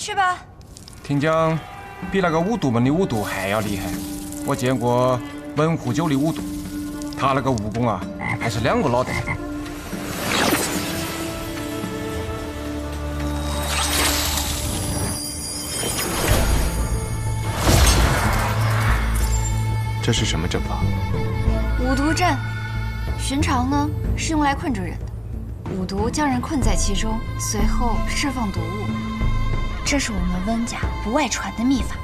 去吧。听讲，比那个五毒门的五毒还要厉害。我见过文湖九的五毒，他那个武功啊，还是2个脑袋。这是什么阵法？五毒阵，寻常呢是用来困住人的，五毒将人困在其中，随后释放毒物。这是我们温家不外传的秘法。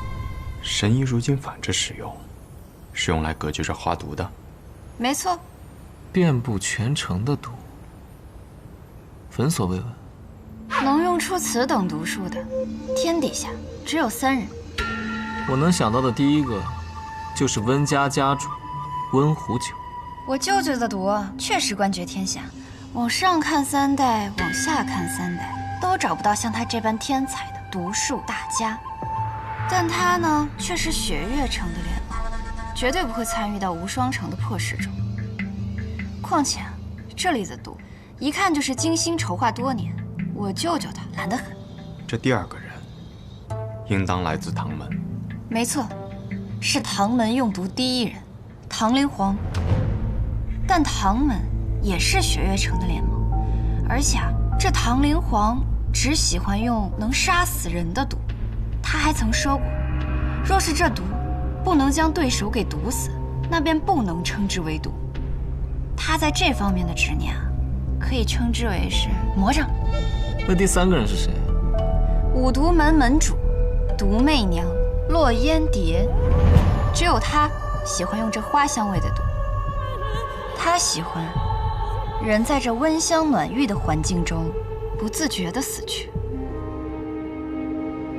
神医如今反着使用，是用来隔绝这花毒的。没错，遍布全城的毒，闻所未闻。能用出此等毒术的，天底下只有3人。我能想到的第一个，就是温家家主温壶酒。我舅舅的毒确实冠绝天下，往上看3代，往下看3代，都找不到像他这般天才的毒术大家。但他呢，却是雪月城的联盟，绝对不会参与到无双城的破事中。况且这里的毒，一看就是精心筹划多年。我舅舅他懒得很。这第2个人，应当来自唐门。没错，是唐门用毒第1人，唐灵皇。但唐门也是雪月城的联盟，而且这唐灵皇只喜欢用能杀死人的毒。他还曾说过，若是这毒不能将对手给毒死，那便不能称之为毒。他在这方面的执念可以称之为是魔障。那第3个人是谁？五毒门门主毒媚娘落烟蝶，只有他喜欢用这花香味的毒。他喜欢人在这温香暖玉的环境中不自觉地死去。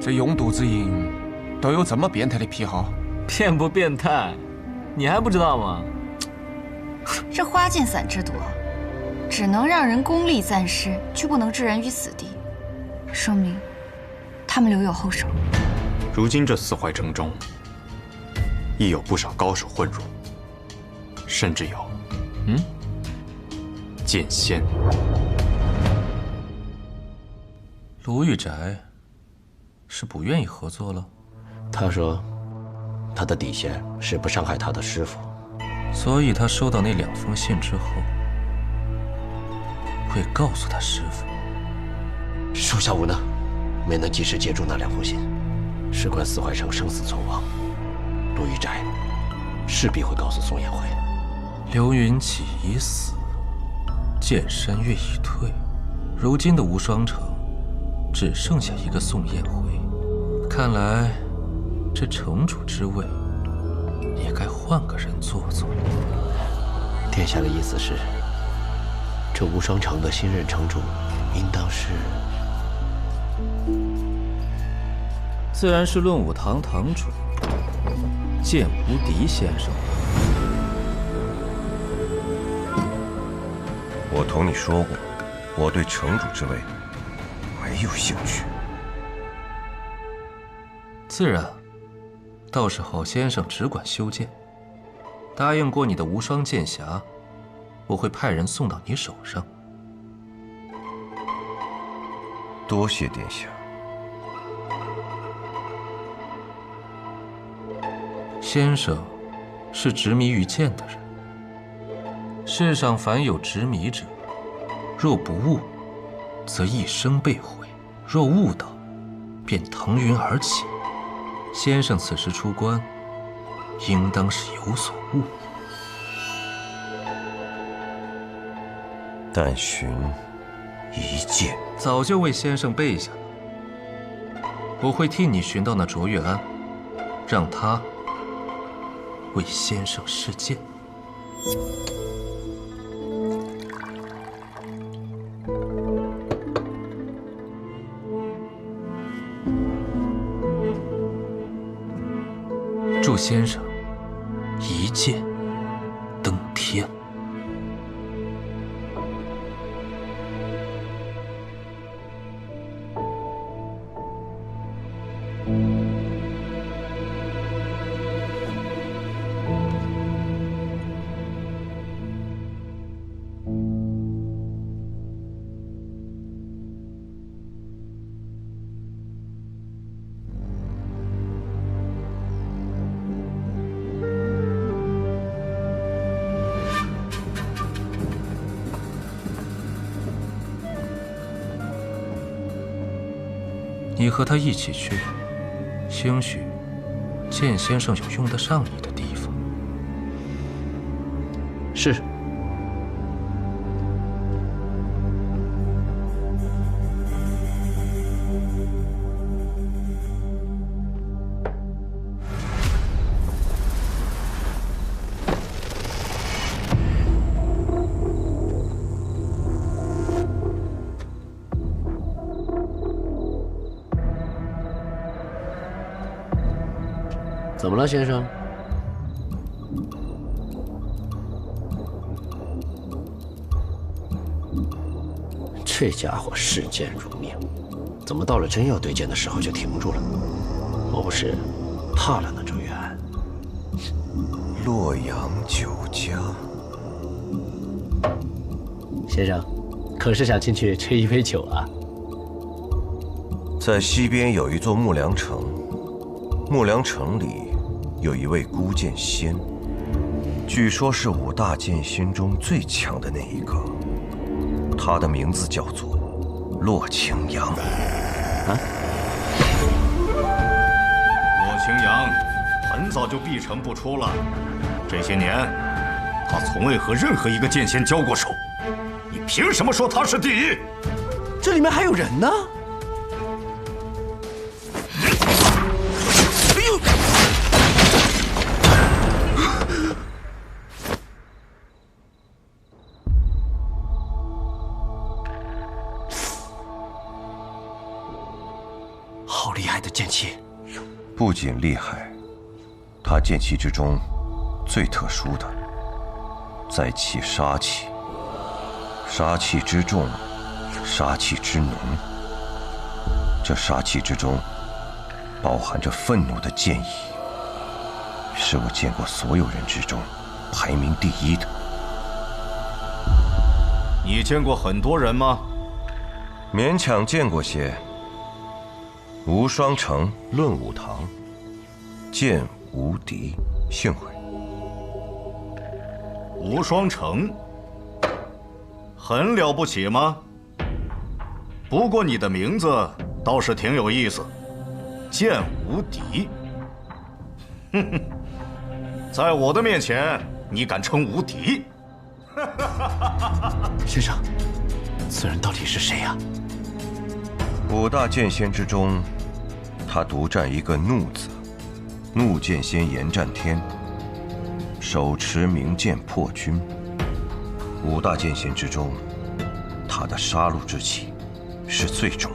这用毒之人都有这么变态的癖好？变不变态，你还不知道吗？这花剑散之毒，只能让人功力暂失，却不能置人于死地，说明他们留有后手。如今这四槐城中，亦有不少高手混入，甚至有，剑仙。卢玉宅是不愿意合作了？他说，他的底线是不伤害他的师父，所以他收到那2封信之后，会告诉他师父。属下无能，没能及时接住那2封信，事关四槐城生死存亡，陆玉宅势必会告诉宋彦辉。刘云起已死，剑山月已退，如今的无双城只剩下一个宋彦辉，看来这城主之位也该换个人做做。殿下的意思是，这无双城的新任城主应当是……自然是论武堂堂主剑无敌先生。我同你说过，我对城主之位没有兴趣。自然，到时候先生只管修建。答应过你的无双剑匣，我会派人送到你手上。多谢殿下。先生是执迷于剑的人。世上凡有执迷者，若不悟，则一生被毁；若悟到，便腾云而起。先生此时出关，应当是有所悟。但寻一剑，早就为先生备下了。我会替你寻到那卓越安，让他为先生试剑。祝先生一剑登天。你和他一起去，兴许剑先生有用得上你的地方。是。怎么了，先生？这家伙视剑如命，怎么到了真要对剑的时候就停住了？莫不是怕了那周远安？洛阳酒家，先生，可是想进去吹一杯酒啊？在西边有一座木梁城，木梁城里有一位孤剑仙，据说是5大剑仙中最强的那一个。他的名字叫做洛清扬。洛清扬很早就闭城不出了，这些年他从未和任何一个剑仙交过手。你凭什么说他是第一？这里面还有人呢！好厉害的剑气！不仅厉害，他剑气之中最特殊的，在其杀气。杀气之重，杀气之浓。这杀气之中，包含着愤怒的剑意，是我见过所有人之中排名第一的。你见过很多人吗？勉强见过些。无双城论武堂，剑无敌，幸会。无双城，很了不起吗？不过你的名字倒是挺有意思，剑无敌。哼哼，在我的面前，你敢称无敌？先生，此人到底是谁呀5大剑仙之中，他独占一个怒字，怒剑仙严战天，手持明剑破军。5大剑仙之中，他的杀戮之气是最重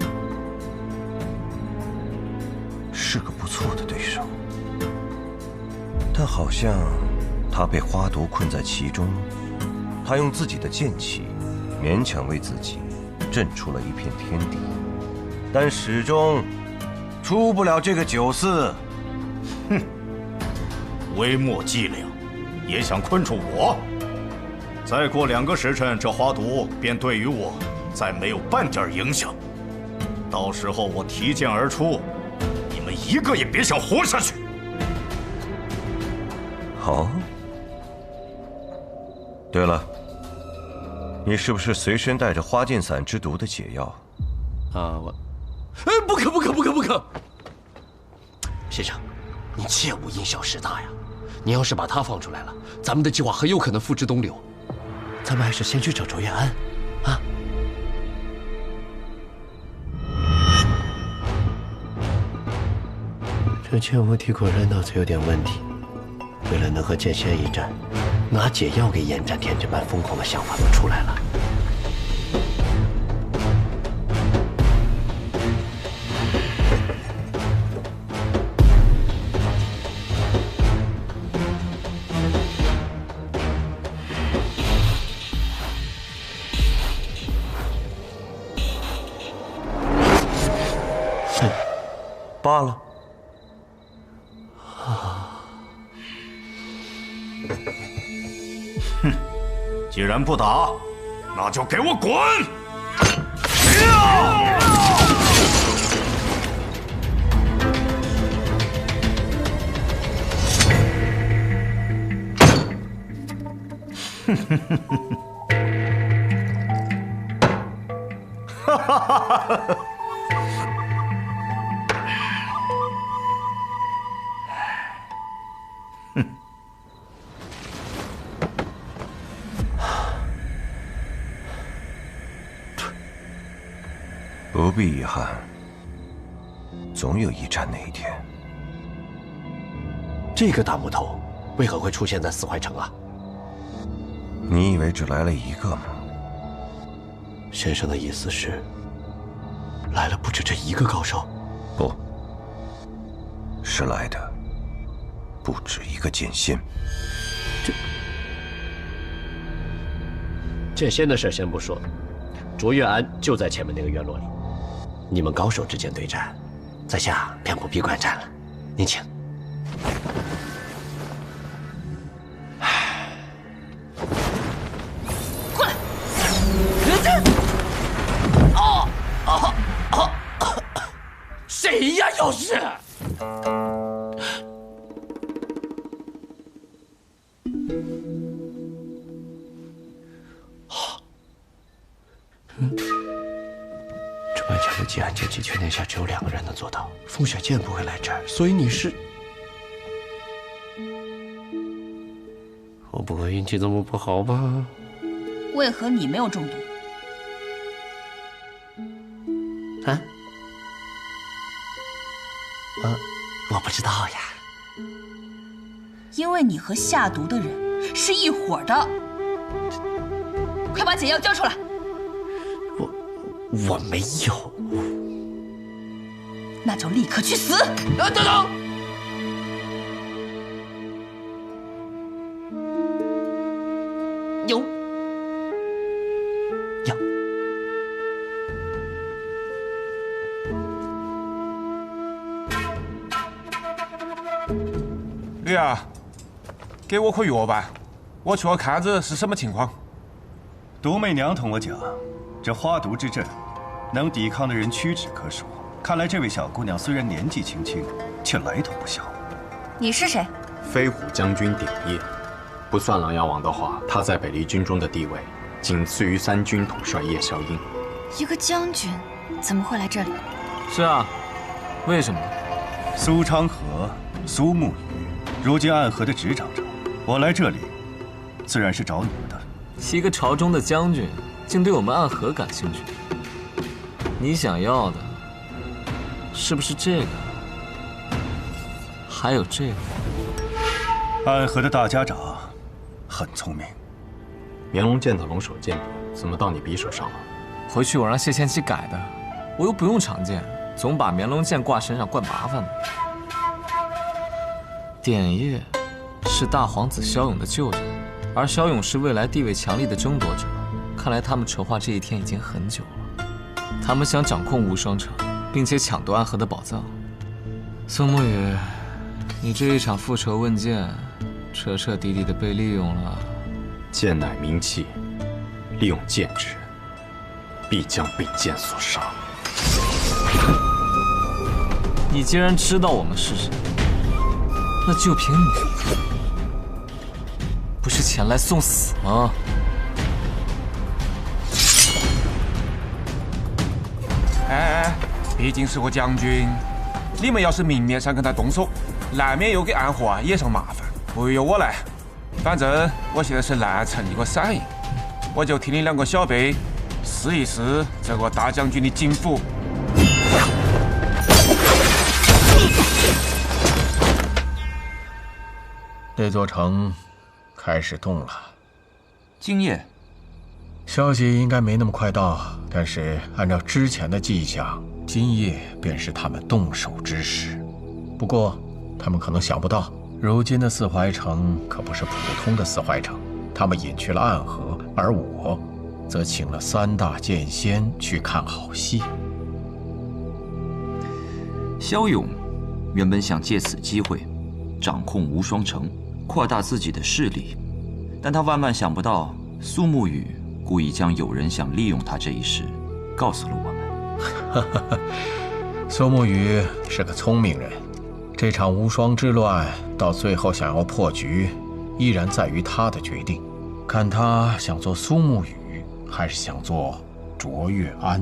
的，是个不错的对手。但好像他被花毒困在其中，他用自己的剑气勉强为自己震出了一片天地，但始终出不了这个9寺。哼，微末伎俩，也想困住我？再过2个时辰，这花毒便对于我再没有半点影响。到时候我提剑而出，你们一个也别想活下去。好。对了，你是不是随身带着花剑散之毒的解药？啊，不可！先生，你切勿因小失大呀！你要是把他放出来了，咱们的计划很有可能付之东流。咱们还是先去找卓月安，啊！这剑无敌果然脑子有点问题。为了能和剑仙一战，拿解药给延展天这般疯狂的想法都出来了。罢了。哼，既然不打，那就给我滚！哈哈哈哈！不必遗憾，总有一战那一天。这个大木头为何会出现在四怀城啊？你以为只来了一个吗？先生的意思是，来了不止这一个高手？不，是来的不止一个剑仙。剑仙的事先不说，卓月安就在前面那个院落里。你们高手之间对战，在下便不必观战了。您请。过来！谁呀？又是？这般强的结案剑气，全天下只有2个人能做到。风雪剑不会来这儿，所以你是……我不会运气这么不好吧？为何你没有中毒？啊？我不知道呀。因为你和下毒的人是一伙的。快把解药交出来！我没有。那就立刻去死！等等！有。女儿，给我颗药吧，我去看子是什么情况。毒媚娘同我讲，这花毒之阵，能抵抗的人屈指可数。看来这位小姑娘虽然年纪轻轻，却来头不小。你是谁？飞虎将军鼎业，不算琅琊王的话，他在北离军中的地位仅次于3军统帅叶萧英。一个将军怎么会来这里？是啊，为什么？苏昌河、苏沐雨，如今暗河的执掌者，我来这里，自然是找你们的。一个朝中的将军，竟对我们暗河感兴趣？你想要的，是不是这个？还有这个？暗河的大家长很聪明。绵龙剑的龙首剑笔怎么到你匕首上了？回去我让谢千七改的，我又不用长剑，总把绵龙剑挂身上怪麻烦的。典业是大皇子骁勇的舅舅，而骁勇是未来地位强力的争夺者。看来他们筹划这一天已经很久了。他们想掌控无双城，并且抢夺暗河的宝藏。宋沐雨，你这一场复仇问剑，彻彻底底的被利用了。剑乃兵器，利用剑之人，必将被剑所杀。你既然知道我们是谁，那就凭你，不是前来送死吗？哎，毕竟是个将军，你们要是明面上跟他动手，难免又给暗河惹上麻烦。不由我来，反正我现在是南城一个散役，我就替你两个小辈试一试这个大将军的警斧。那座城开始动了。今夜，消息应该没那么快到，但是按照之前的迹象，今夜便是他们动手之时。不过，他们可能想不到，如今的四怀城可不是普通的四怀城，他们隐去了暗河，而我则请了3大剑仙去看好戏。骁勇原本想借此机会掌控无双城，扩大自己的势力，但他万万想不到，苏沐雨故意将有人想利用他这一事告诉了我们。苏沐雨是个聪明人，这场无双之乱到最后想要破局，依然在于他的决定。看他想做苏沐雨，还是想做卓越安。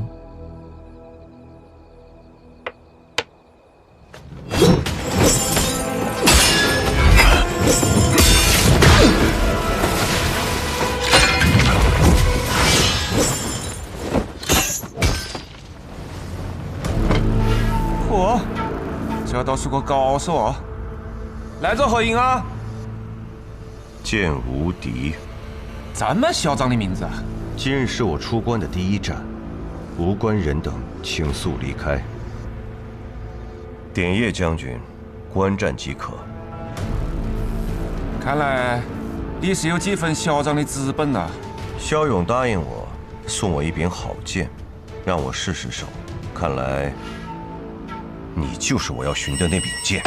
嚯，这倒是个高手啊！来者何人啊？剑无敌。这么嚣张的名字啊！今日是我出关的第一战，无关人等请速离开。点叶将军，观战即可。看来你是有几分嚣张的资本啊！骁勇答应我送我一柄好剑，让我试试手。看来你就是我要寻的那柄剑。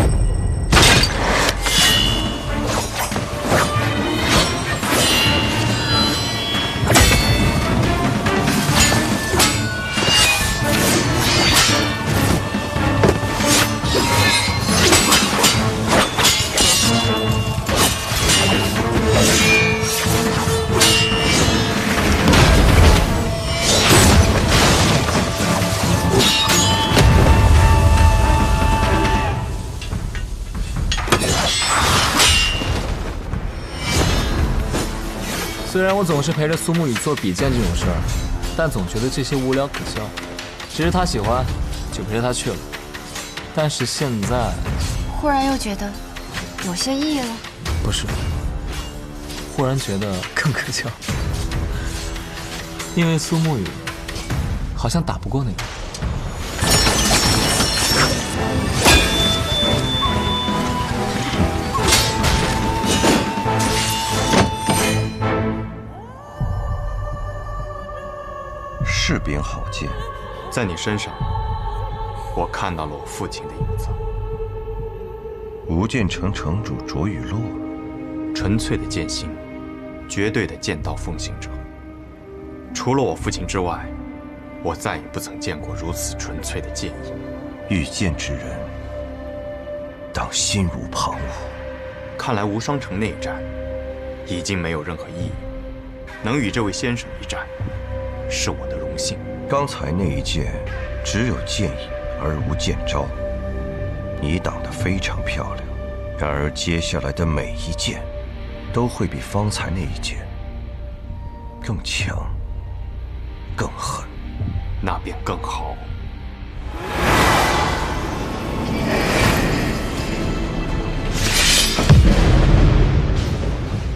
虽然我总是陪着苏沐雨做比剑这种事儿，但总觉得这些无聊可笑。只是他喜欢，就陪着他去了。但是现在，忽然又觉得有些意义了。不是，忽然觉得更可笑，因为苏沐雨好像打不过那个人。是柄好剑，在你身上，我看到了我父亲的影子。无剑城城主卓雨洛，纯粹的剑心，绝对的剑道奉行者。除了我父亲之外，我再也不曾见过如此纯粹的剑意。遇剑之人，当心如旁骛。看来无双城那一战已经没有任何意义，能与这位先生一战，是我的荣幸。刚才那一剑只有剑影而无剑招，你挡得非常漂亮。然而接下来的每一剑都会比方才那一剑更强、更狠。那便更好。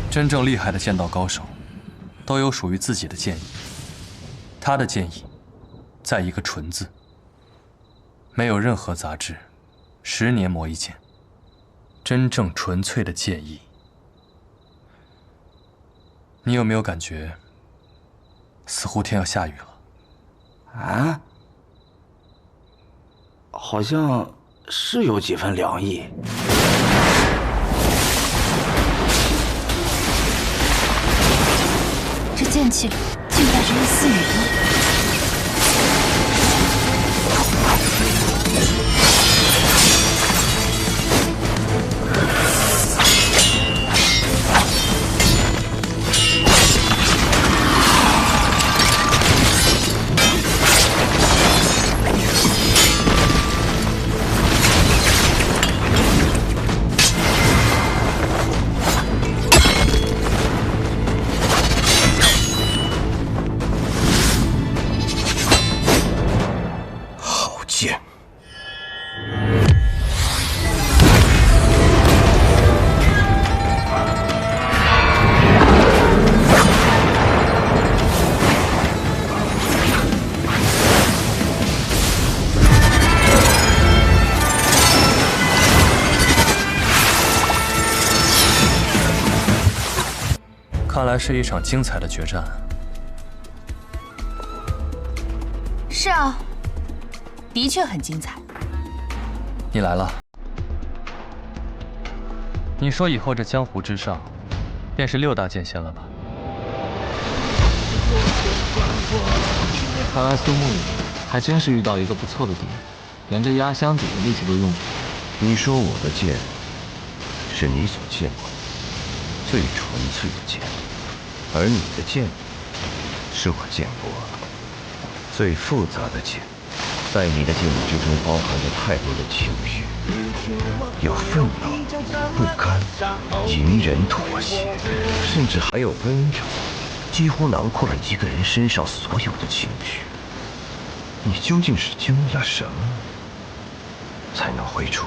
真正厉害的剑道高手，都有属于自己的剑意。他的剑意，在一个“纯”字，没有任何杂质，10年磨一剑。真正纯粹的剑意，你有没有感觉，似乎天要下雨了？啊？好像是有几分凉意。这剑气里竟带着一丝雨意。 看来是一场精彩的决战。是啊，的确很精彩。你来了。你说以后这江湖之上，便是6大剑仙了吧？看来苏沐雨还真是遇到一个不错的敌人，连这压箱底的力气都用上。你说我的剑，是你所见过的最纯粹的剑，而你的剑，是我见过最复杂的剑。在你的剑意之中，包含着太多的情绪，有愤怒、不甘、隐忍、妥协，甚至还有温柔，几乎囊括了一个人身上所有的情绪。你究竟是经历了什么，才能挥出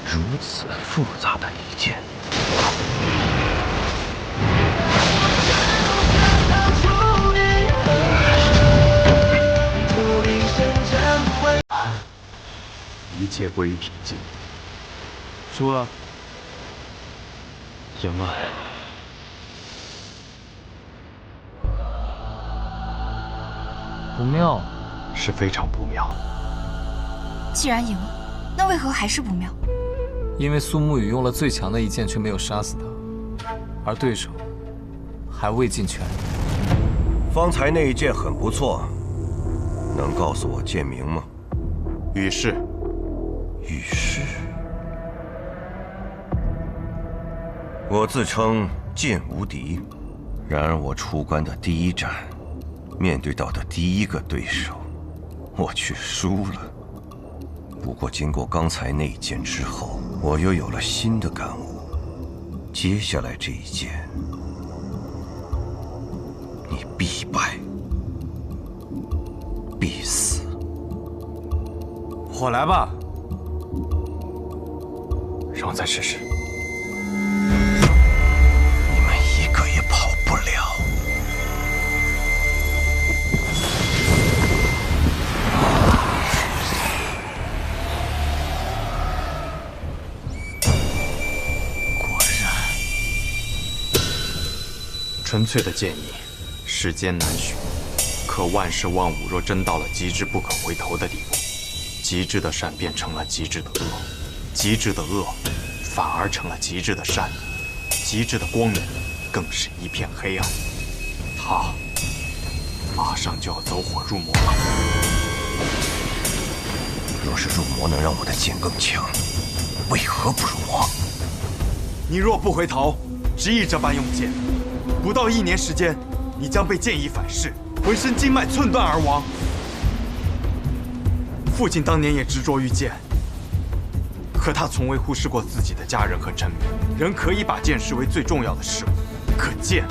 如此复杂的一剑？一切归于平静。输了，赢了。不妙，是非常不妙。既然赢了，那为何还是不妙？因为苏沐雨用了最强的一剑，却没有杀死他，而对手还未尽全力。方才那一剑很不错，能告诉我剑名吗？羽氏。羽氏。我自称剑无敌，然而我出关的第一战，面对到的第一个对手，我却输了。不过经过刚才那一剑之后，我又有了新的感悟。接下来这一剑，你必败，必死。我来吧，让我再试试。你们一个也跑不了。纯粹的剑意，世间难寻。可万事万物若真到了极致不可回头的地步，极致的善变成了极致的恶，极致的恶反而成了极致的善，极致的光明更是一片黑暗。他马上就要走火入魔了。若是入魔能让我的剑更强，为何不入魔？你若不回头，执意这般用剑，不到1年时间，你将被剑意反噬，浑身经脉寸断而亡。父亲当年也执着于剑，可他从未忽视过自己的家人和臣民，仍可以把剑视为最重要的事物。可剑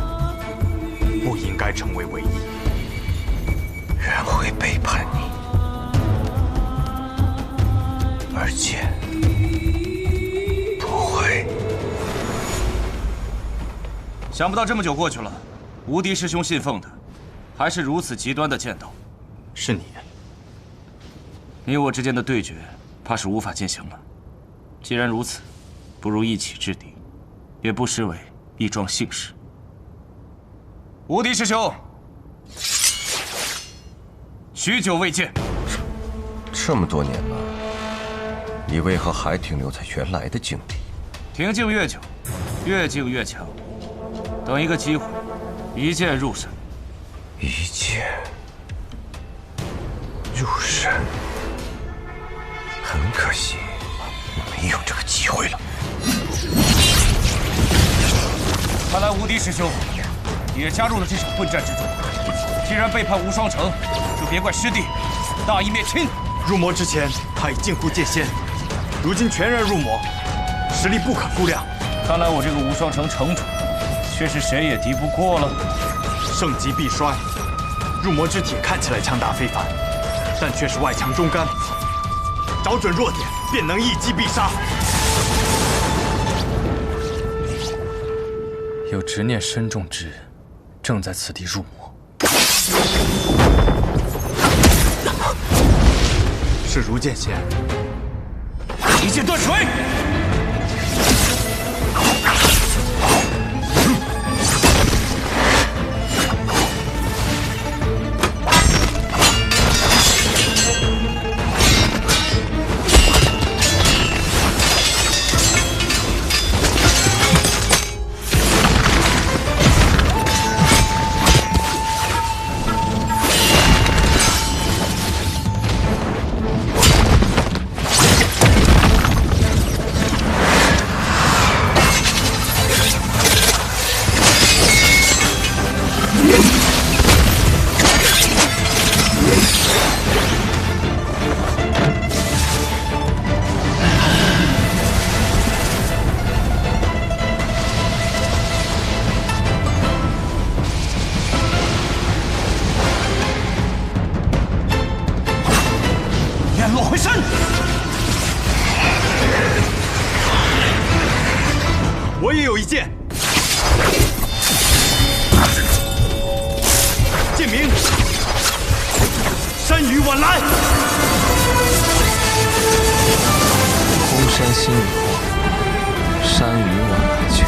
不应该成为唯一。人会背叛你，而剑不会。想不到这么久过去了，无敌师兄信奉的还是如此极端的剑道。是你。你我之间的对决，怕是无法进行了。既然如此，不如一起制敌，也不失为一桩幸事。无敌师兄，许久未见。这么多年了，你为何还停留在原来的境地？停静越久，越静越强。等一个机会，一剑入神。一剑入神。很可惜，没有这个机会了。看来无敌师兄也加入了这场混战之中。既然背叛无双城，就别怪师弟大义灭亲。入魔之前，他已近乎剑仙，如今全然入魔，实力不可估量。看来我这个无双城城主，却是谁也敌不过了。盛极必衰，入魔之体看起来强大非凡，但却是外强中干。找准弱点，便能一击必杀。有执念深重之人，正在此地入魔。是如剑仙，一剑断水。我也有一剑，剑名山雨晚来。空山新雨后，山雨晚来去。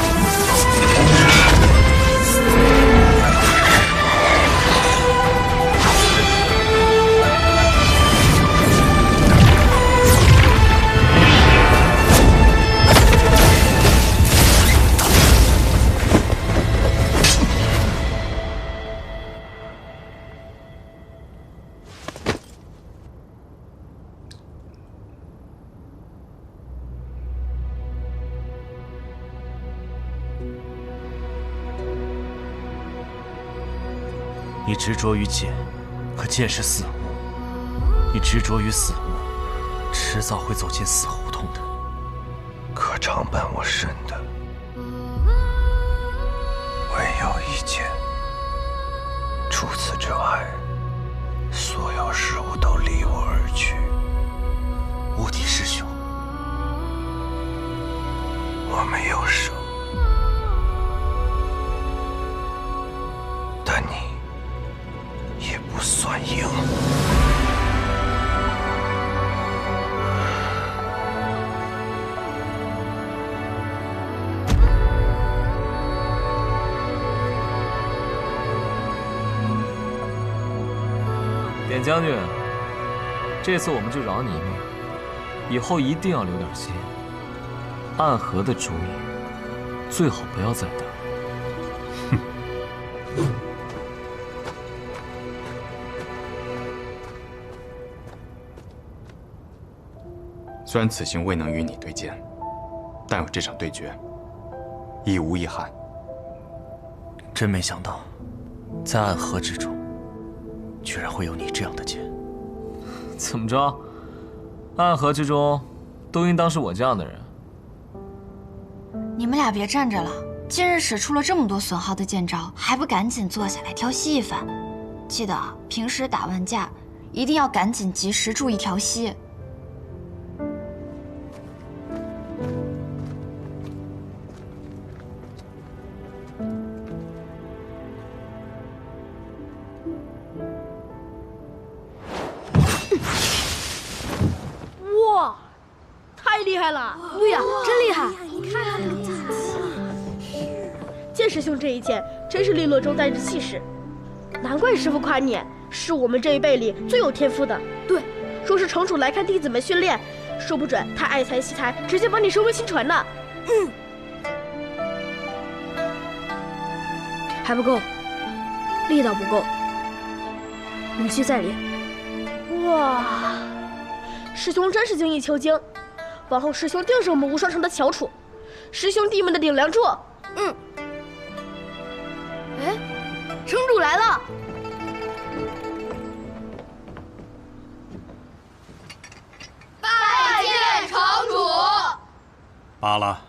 你执着于剑，可剑是死物。你执着于死物，迟早会走进死胡同的。可常伴我身的，唯有一剑。除此之外，所有事物都离我而去。无敌师兄，我没有胜，但你也不算赢。典将军，这次我们就饶你一命，以后一定要留点心。暗河的主意，最好不要再打。哼。虽然此行未能与你对剑，但有这场对决，亦无遗憾。真没想到，在暗河之中，居然会有你这样的剑。怎么着？暗河之中，都应当是我这样的人。你们俩别站着了，今日使出了这么多损耗的剑招，还不赶紧坐下来调息一番？记得平时打完架，一定要赶紧及时注意调息。哇，太厉害了！对呀，真厉害！你看，剑剑师兄这一剑真是利落中带着气势，难怪师傅夸你是我们这一辈里最有天赋的。对，说是城主来看弟子们训练，说不准他爱才惜才，直接把你收为亲传呢。还不够，力道不够，武器再练。哇，师兄真是精益求精，往后师兄定是我们无双城的翘楚，师兄弟们的顶梁柱。哎，城主来了。拜见城主。罢了，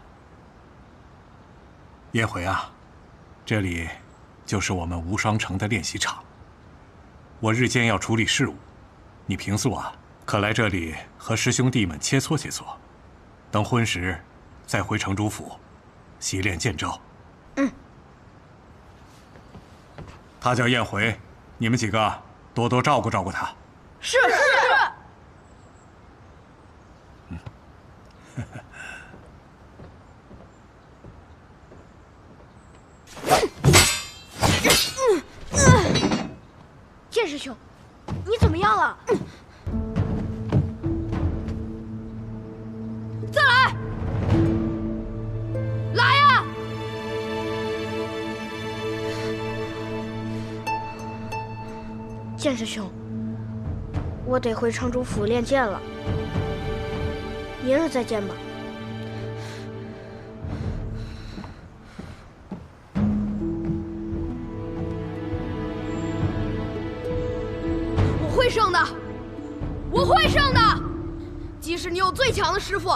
叶回啊，这里就是我们无双城的练习场。我日间要处理事务，你平素啊可来这里和师兄弟们切磋切磋，等婚时再回城主府习练剑招。他叫燕回，你们几个多多照顾照顾他。是。剑师兄，你怎么样了？再来！来呀！剑师兄，我得回城主府练剑了，明日再见吧。我会胜的，我会胜的。即使你有最强的师傅，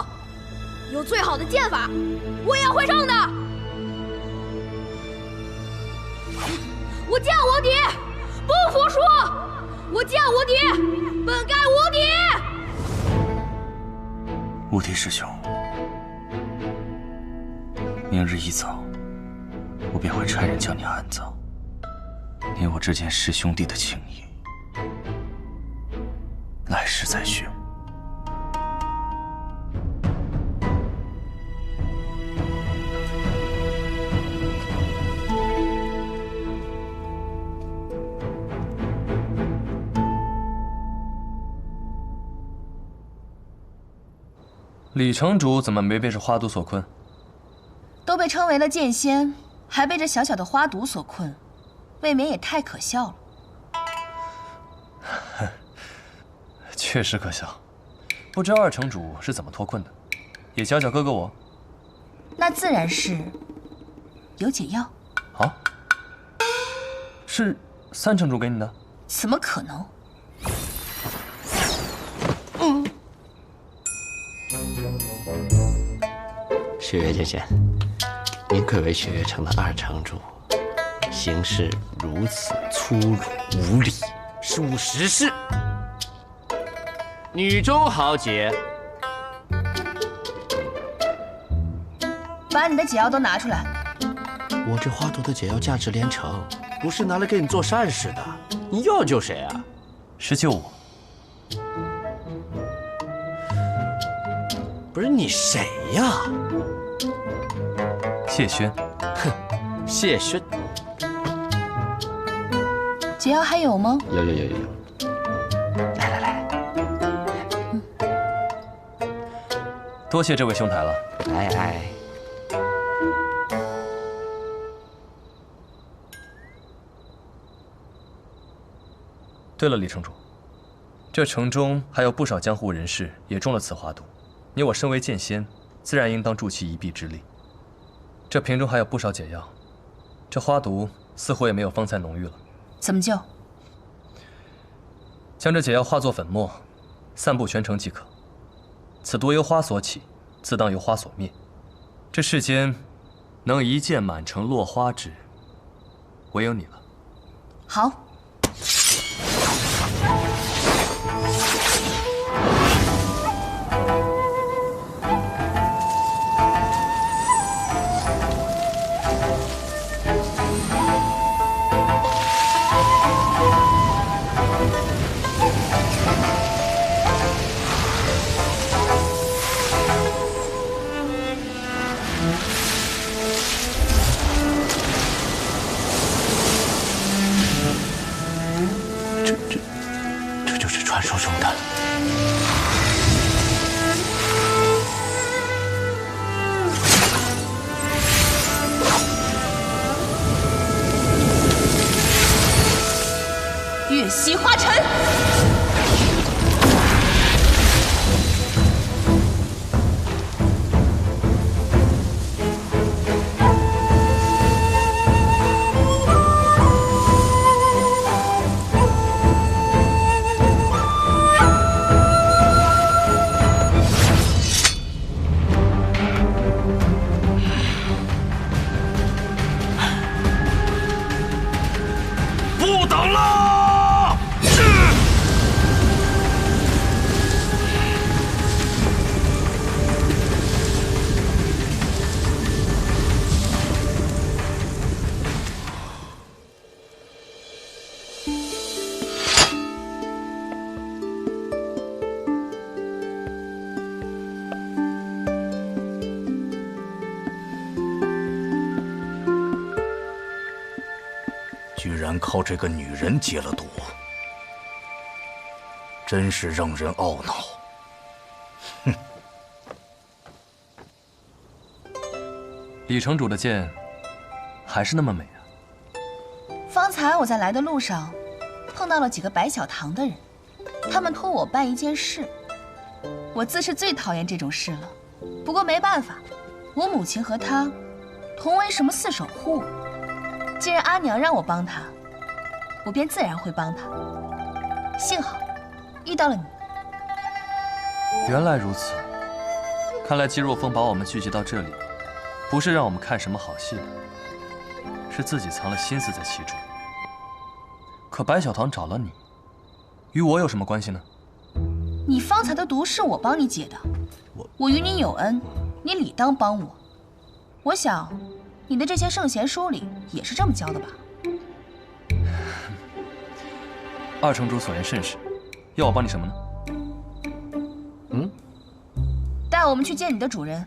有最好的剑法，我也会胜的。我剑无敌，不服输！我剑无敌，本该无敌。无敌师兄，明日一早，我便会差人将你安葬。你我之间师兄弟的情谊，来世再续。李城主怎么没被这花毒所困？都被称为了剑仙，还被这小小的花毒所困，未免也太可笑了。确实可笑，不知二城主是怎么脱困的，也教教哥哥我。那自然是有解药。啊？是三城主给你的？怎么可能？雪月剑仙，您贵为雪月城的二城主，行事如此粗鲁无礼，是无实事。女中豪杰，把你的解药都拿出来。我这花毒的解药价值连城，不是拿来给你做善事的。你要救谁啊？是救我。不是你谁呀？谢轩。哼，谢轩。解药还有吗？有。来。多谢这位兄台了。哎。对了，李城主，这城中还有不少江湖人士也中了此花毒，你我身为剑仙，自然应当助其一臂之力。这瓶中还有不少解药，这花毒似乎也没有方才浓郁了。怎么救？将这解药化作粉末，散布全城即可。此毒由花所起，自当由花所灭。这世间能一剑满城落花之，唯有你了。好。居然靠这个女人解了毒，真是让人懊恼。哼！李城主的剑还是那么美啊。方才我在来的路上碰到了几个白小堂的人，他们托我办一件事。我自是最讨厌这种事了，不过没办法，我母亲和他同为什么四守护，既然阿娘让我帮他，我便自然会帮他。幸好遇到了你。原来如此，看来姬若风把我们聚集到这里，不是让我们看什么好戏的，是自己藏了心思在其中。可白小堂找了你，与我有什么关系呢？你方才的毒是我帮你解的，我与你有恩，你理当帮我。我想，你的这些圣贤书里也是这么教的吧？二城主所言甚是，要我帮你什么呢？带我们去见你的主人。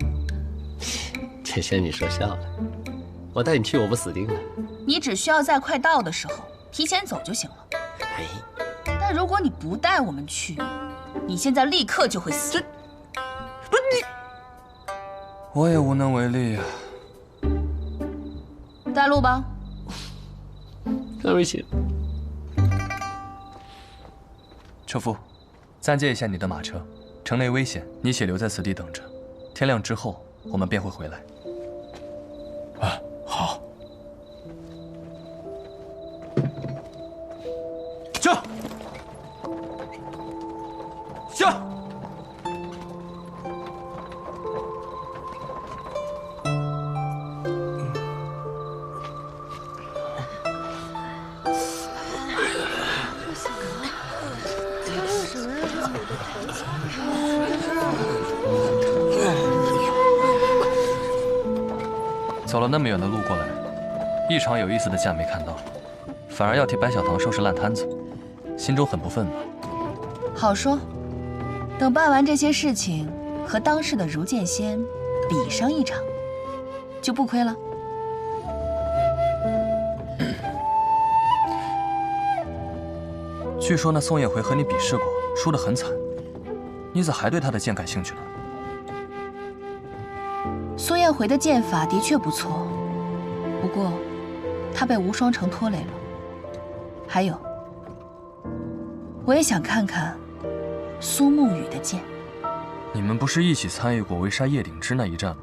这仙女说笑了，我带你去我不死定了。你只需要在快到的时候提前走就行了。哎，但如果你不带我们去，你现在立刻就会死。不是你，我也无能为力啊。带路吧。跟我一起。车夫，暂借一下你的马车，城内危险，你且留在此地等着。天亮之后，我们便会回来。啊，好。下！下！走了那么远的路过来，一场有意思的架没看到，反而要替白小堂收拾烂摊子，心中很不忿吧？好说，等办完这些事情，和当世的如剑仙比上一场，就不亏了。据说那宋叶回和你比试过，输得很惨，你咋还对他的剑感兴趣呢？苏燕回的剑法的确不错，不过他被无双城拖累了。还有，我也想看看苏沐雨的剑。你们不是一起参与过围杀叶鼎之那一战吗？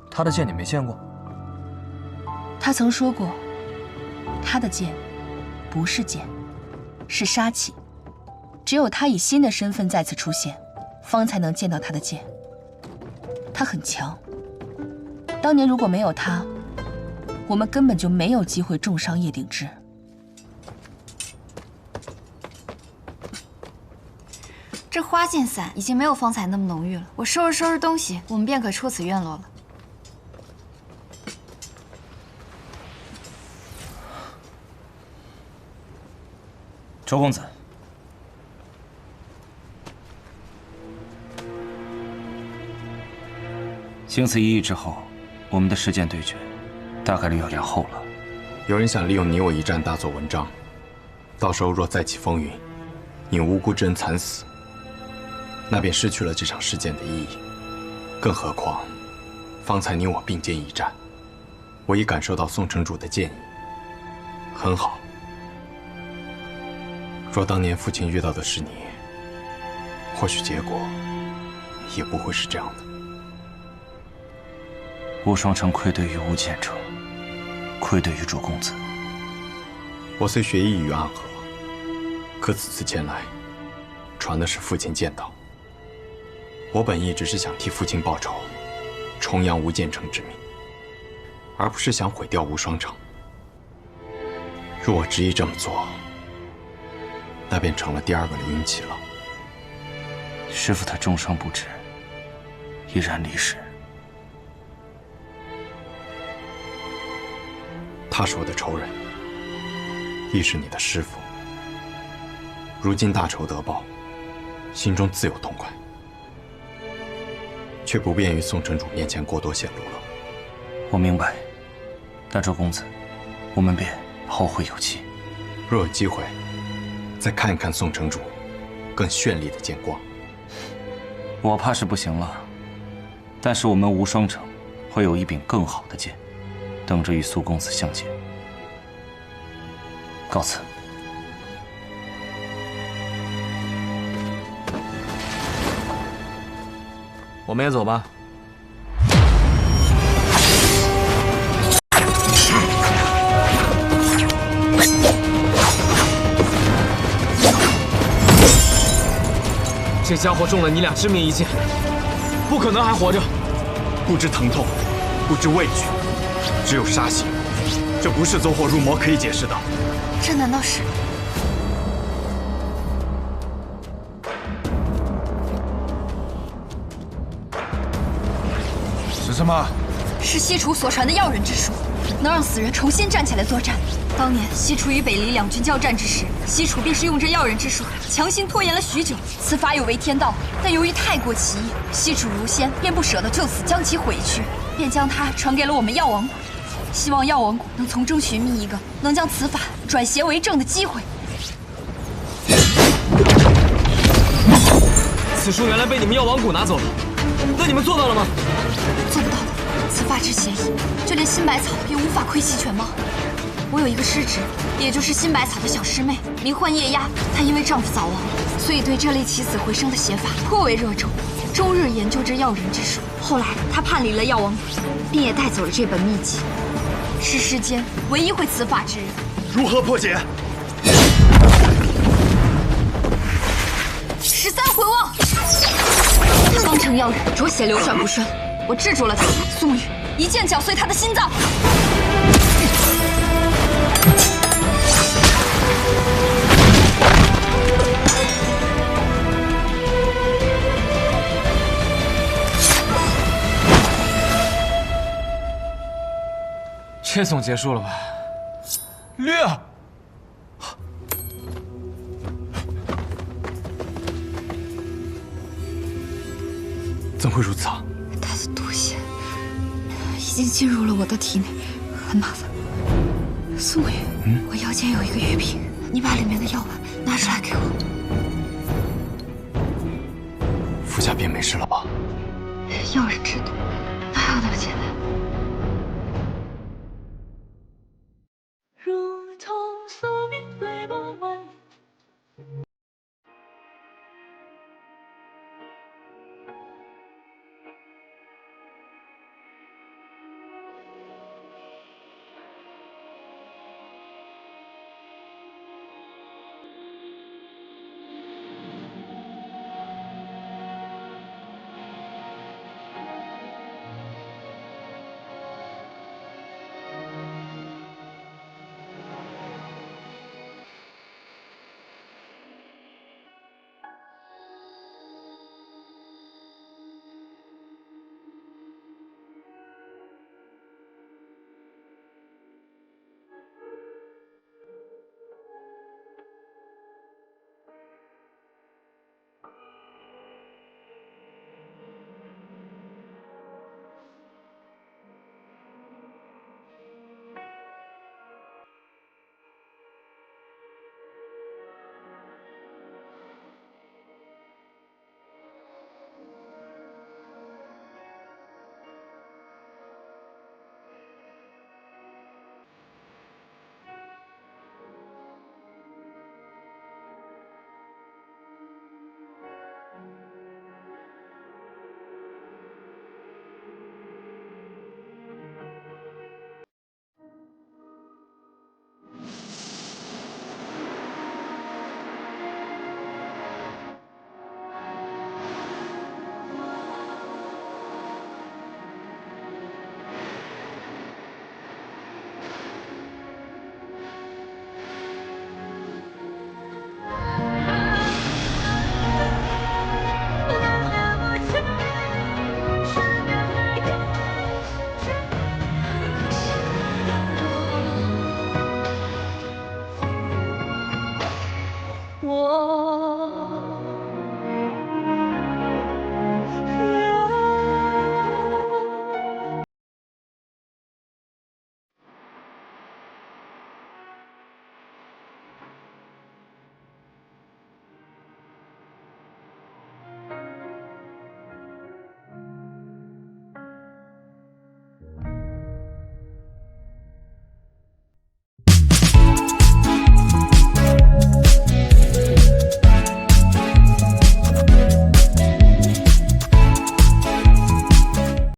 他的剑你没见过？他曾说过，他的剑不是剑，是杀气。只有他以新的身份再次出现，方才能见到他的剑。他很强。当年如果没有他，我们根本就没有机会重伤叶鼎之。这花剑伞已经没有方才那么浓郁了，我收拾东西，我们便可出此院落了。周公子，经此一役之后，我们的实剑对决大概率要延后了。有人想利用你我一战大做文章，到时候若再起风云，你无辜之人惨死，那便失去了这场事件的意义。更何况，方才你我并肩一战，我已感受到宋城主的剑意，很好。若当年父亲遇到的是你，或许结果也不会是这样的。无双城愧对于无剑者，愧对于主公子。我虽学艺于暗河，可此次前来，传的是父亲剑道。我本意只是想替父亲报仇，重扬无剑城之名，而不是想毁掉无双城。若我执意这么做，那便成了第二个刘云奇了。师父他重伤不治，毅然离世。他是我的仇人，亦是你的师父。如今大仇得报，心中自有痛快，却不便于宋城主面前过多显露了。我明白，但周公子，我们便后会有期。若有机会，再看一看宋城主更绚丽的剑光。我怕是不行了，但是我们无双城会有一柄更好的剑，等着与苏公子相见。告辞。我们也走吧。这家伙中了你俩致命一剑，不可能还活着。不知疼痛，不知畏惧，只有杀心。这不是走火入魔可以解释的。这难道是？是什么？是西楚所传的药人之术，能让死人重新站起来作战。当年西楚与北离两军交战之时，西楚便是用这药人之术强行拖延了许久。此法有违天道，但由于太过奇异，西楚如仙便不舍得就此将其毁去，便将它传给了我们药王谷，希望药王谷能从中寻觅一个能将此法转邪为正的机会。此术原来被你们药王谷拿走了，那你们做到了吗？做不到的，此法之邪异，就连新百草也无法窥其全貌。我有一个师侄，也就是新百草的小师妹，名唤叶鸦。她因为丈夫早亡，所以对这类起死回生的邪法颇为热衷，终日研究这药人之术。后来她叛离了药王谷，并也带走了这本秘籍，是世间唯一会此法之人。如何破解？13回望，方成药人浊血流转不顺，我制住了他。宋宇一剑绞碎他的心脏。这总结束了吧？略。怎会如此啊？他的毒血已经进入了我的体内，很麻烦。宋宇，我腰间有一个玉瓶，你把里面的药丸拿出来给我。服下便没事了吧？药人之毒哪有那么简单？